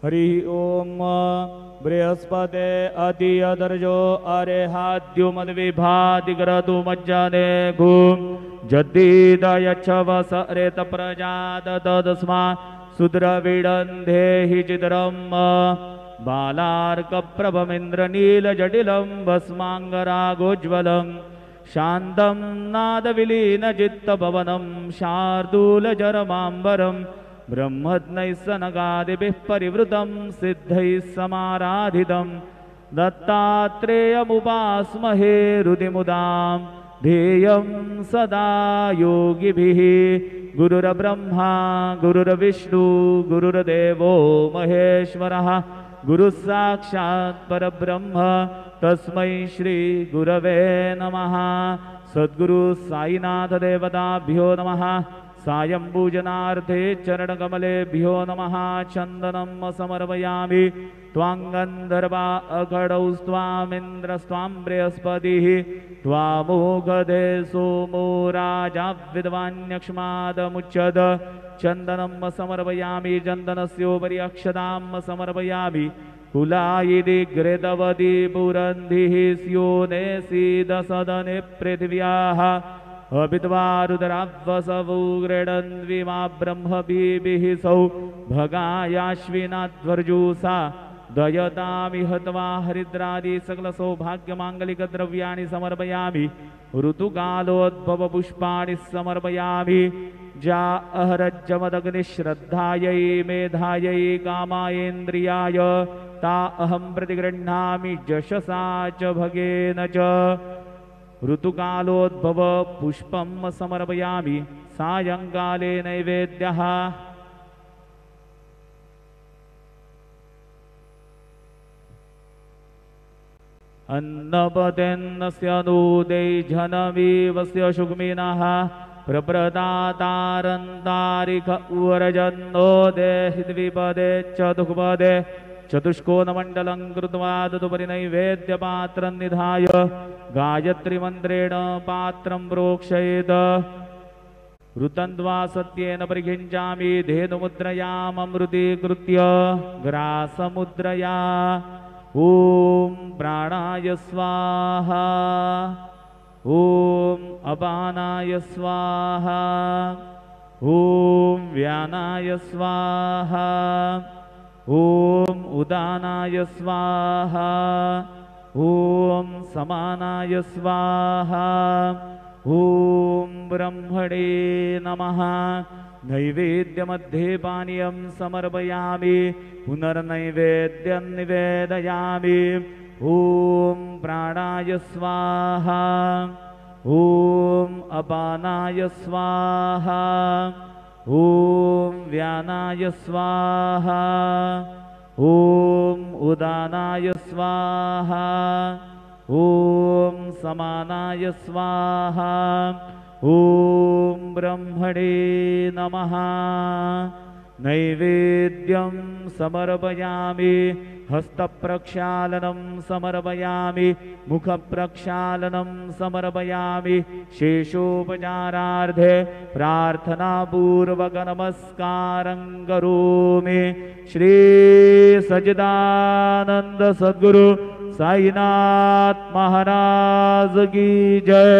हरि ओम बृहस्पते अतियदर्जो अरेहाद्युमद्विभातिग्रतु मज्जने घूम जद्दीदयच्छवस रेत प्रजादतस्मा सुद्रविडन्धेहि चिद्रम् बालार्कप्रभमिन्द्रनीलजटिलं भस्माङ्गरागोज्ज्वलं शान्तं नादविलीनचित्तभवनं शार्दूलजरमाम्बरं ब्रह्मज्ञैः सनकादिभिः परिवृतं सिद्धैः समाराधितं दत्तात्रेयमुपास्महे हृदिमुदां ध्येयं सदा योगिभिः गुरुर्ब्रह्मा गुरुर्विष्णु गुरुर्देवो महेश्वरः गुरुः साक्षात् परब्रह्म तस्मै श्री गुरवे नमः। सद्गुरु साईनाथ देवताभ्यो नमः। सायं पूजनार्थे चरणकमलेभ्यो नमः। चन्दनं समर्पयामि त्वाङ्गन्धर्वा अखडौ स्वामिन्द्रस्त्वां बृहस्पतिः त्वामोघदे सोमो राजा विद्वान्यक्ष्मादमुच्यत। चन्दनं समर्पयामि चन्दनस्योपरि अक्षतां समर्पयामि कुलायिदि घृतवती पुरन्धिः स्योने सीदसदने पृथिव्याः अभिद्वारुद्रावसवो गृह्णन्विमा ब्रह्मभिः सौ भगायाश्विनाध्वर्जुषा दयतामि हत्वा हरिद्रादि सकलसौभाग्यमाङ्गलिकद्रव्याणि समर्पयामि ऋतुकालोद्भवपुष्पाणि समर्पयामि जा अहरज्जमदग्निश्रद्धायै मेधायै कामायेन्द्रियाय ता अहं प्रतिगृह्णामि जशसा च भगेन च। ऋतुकालोद्भव पुष्पं समर्पयामि सायंकाले नैवेद्यः अन्नपतेन्नस्य नूदै जनमीवस्य शुग्मिनः प्रप्रदातारन्तारिक उरजन्नो देहि द्विपदे चतुष्पदे चतुष्कोणमण्डलं कृत्वा तदुपरि नैवेद्यपात्रं निधाय गायत्रीमन्त्रेण पात्रं प्रोक्षयेत्। ऋतन्द्वा सत्येन परिखिञ्चामि धेनुमुद्रयाममृतीकृत्य ग्रासमुद्रया ॐ प्राणाय स्वाहा ॐ अपानाय स्वाहा ॐ व्यानाय स्वाहा ॐ उदानाय स्वाहा ॐ समानाय स्वाहा ॐ ब्रह्मणे नमः। नैवेद्यमध्ये पानीयं समर्पयामि पुनर्नैवेद्यं निवेदयामि ॐ प्राणाय स्वाहा ॐ अपानाय स्वाहा ॐ व्यानाय स्वाहा ॐ उदानाय स्वाहा ॐ समानाय स्वाहा ॐ ब्रह्मणे नमः। नैवेद्यं समर्पयामि हस्तप्रक्षालनं समर्पयामि मुखप्रक्षालनं समर्पयामि शेषोपचारार्थे प्रार्थनापूर्वक नमस्कारं करोमि। श्री सच्चिदानंद सद्गुरु साईनाथ महाराज की जय।